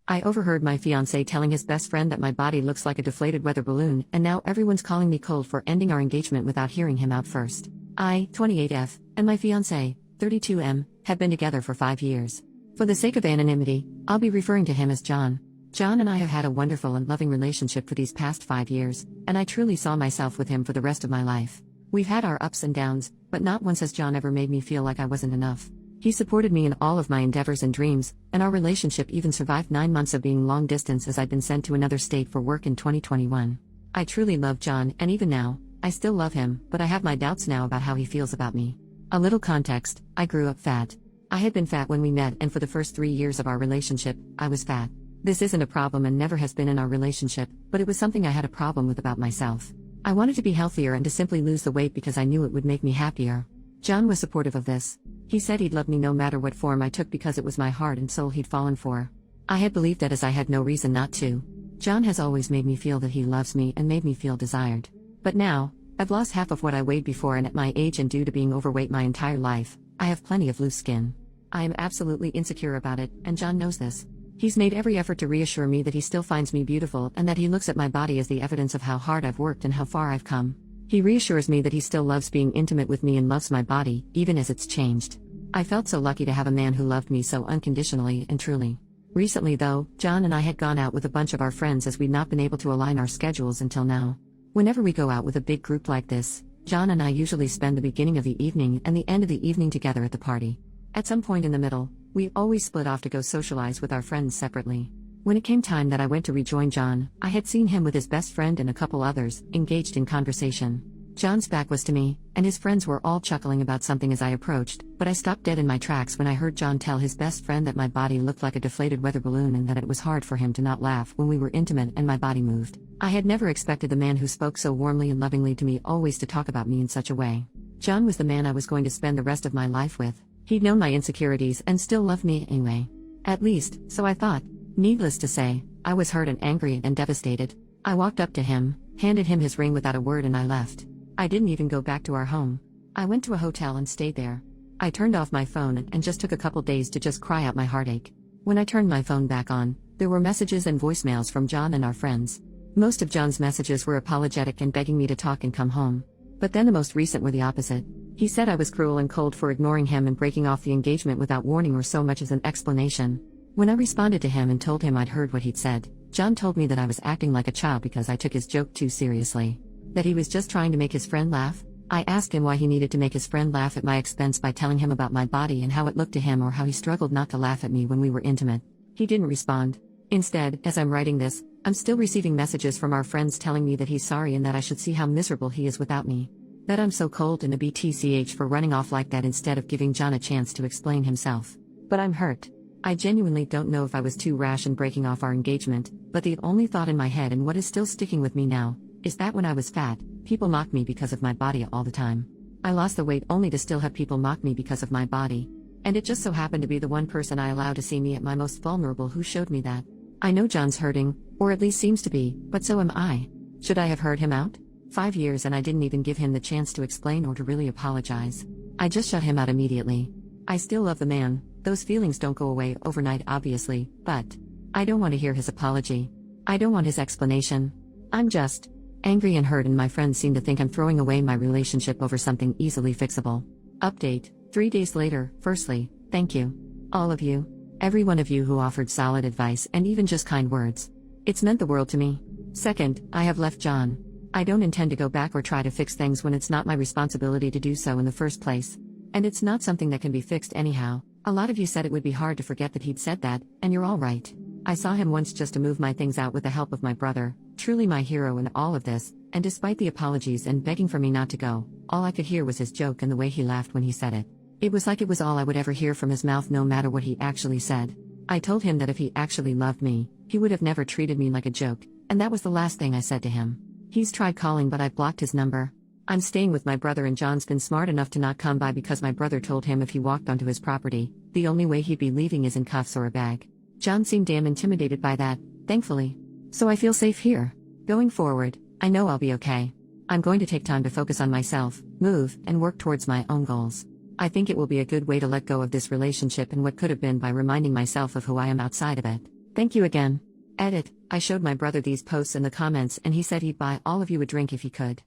I overheard my fiancé telling his best friend that my body looks like a deflated weather balloon, and now everyone's calling me cold for ending our engagement without hearing him out first. I, 28F, and my fiancé, 32M, have been together for 5 years. For the sake of anonymity, I'll be referring to him as John. John and I have had a wonderful and loving relationship for these past 5 years, and I truly saw myself with him for the rest of my life. We've had our ups and downs, but not once has John ever made me feel like I wasn't enough. He supported me in all of my endeavors and dreams, and our relationship even survived 9 months of being long distance as I'd been sent to another state for work in 2021. I truly love John, and even now, I still love him, but I have my doubts now about how he feels about me. A little context: I grew up fat. I had been fat when we met, and for the first 3 years of our relationship, I was fat. This isn't a problem and never has been in our relationship, but it was something I had a problem with about myself. I wanted to be healthier and to simply lose the weight because I knew it would make me happier. John was supportive of this. He said he'd love me no matter what form I took because it was my heart and soul he'd fallen for. I had believed that, as I had no reason not to. John has always made me feel that he loves me and made me feel desired. But now, I've lost half of what I weighed before, and at my age and due to being overweight my entire life, I have plenty of loose skin. I am absolutely insecure about it, and John knows this. He's made every effort to reassure me that he still finds me beautiful and that he looks at my body as the evidence of how hard I've worked and how far I've come. He reassures me that he still loves being intimate with me and loves my body, even as it's changed. I felt so lucky to have a man who loved me so unconditionally and truly. Recently though, John and I had gone out with a bunch of our friends as we'd not been able to align our schedules until now. Whenever we go out with a big group like this, John and I usually spend the beginning of the evening and the end of the evening together at the party. At some point in the middle, we always split off to go socialize with our friends separately. When it came time that I went to rejoin John, I had seen him with his best friend and a couple others, engaged in conversation. John's back was to me, and his friends were all chuckling about something as I approached, but I stopped dead in my tracks when I heard John tell his best friend that my body looked like a deflated weather balloon and that it was hard for him to not laugh when we were intimate and my body moved. I had never expected the man who spoke so warmly and lovingly to me always to talk about me in such a way. John was the man I was going to spend the rest of my life with. He'd known my insecurities and still loved me anyway. At least, so I thought. Needless to say, I was hurt and angry and devastated. I walked up to him, handed him his ring without a word, and I left. I didn't even go back to our home. I went to a hotel and stayed there. I turned off my phone and just took a couple days to just cry out my heartache. When I turned my phone back on, there were messages and voicemails from John and our friends. Most of John's messages were apologetic and begging me to talk and come home. But then the most recent were the opposite. He said I was cruel and cold for ignoring him and breaking off the engagement without warning or so much as an explanation. When I responded to him and told him I'd heard what he'd said, John told me that I was acting like a child because I took his joke too seriously. That he was just trying to make his friend laugh. I asked him why he needed to make his friend laugh at my expense by telling him about my body and how it looked to him, or how he struggled not to laugh at me when we were intimate. He didn't respond. Instead, as I'm writing this, I'm still receiving messages from our friends telling me that he's sorry and that I should see how miserable he is without me. That I'm so cold and a BTCH for running off like that instead of giving John a chance to explain himself. But I'm hurt. I genuinely don't know if I was too rash in breaking off our engagement, but the only thought in my head, and what is still sticking with me now, is that when I was fat, people mocked me because of my body all the time. I lost the weight only to still have people mock me because of my body. And it just so happened to be the one person I allowed to see me at my most vulnerable who showed me that. I know John's hurting, or at least seems to be, but so am I. Should I have heard him out? 5 years and I didn't even give him the chance to explain or to really apologize. I just shut him out immediately. I still love the man, those feelings don't go away overnight obviously, but I don't want to hear his apology. I don't want his explanation. I'm just angry and hurt, and my friends seem to think I'm throwing away my relationship over something easily fixable. Update: 3 days later. Firstly, thank you. All of you. Every one of you who offered solid advice and even just kind words. It's meant the world to me. Second, I have left John. I don't intend to go back or try to fix things when it's not my responsibility to do so in the first place. And it's not something that can be fixed anyhow. A lot of you said it would be hard to forget that he'd said that, and you're all right. I saw him once just to move my things out with the help of my brother, truly my hero in all of this, and despite the apologies and begging for me not to go, all I could hear was his joke and the way he laughed when he said it. It was like it was all I would ever hear from his mouth, no matter what he actually said. I told him that if he actually loved me, he would have never treated me like a joke, and that was the last thing I said to him. He's tried calling, but I've blocked his number. I'm staying with my brother, and John's been smart enough to not come by because my brother told him if he walked onto his property, the only way he'd be leaving is in cuffs or a bag. John seemed damn intimidated by that, thankfully. So I feel safe here. Going forward, I know I'll be okay. I'm going to take time to focus on myself, move, and work towards my own goals. I think it will be a good way to let go of this relationship and what could have been by reminding myself of who I am outside of it. Thank you again. Edit, I showed my brother these posts in the comments and he said he'd buy all of you a drink if he could.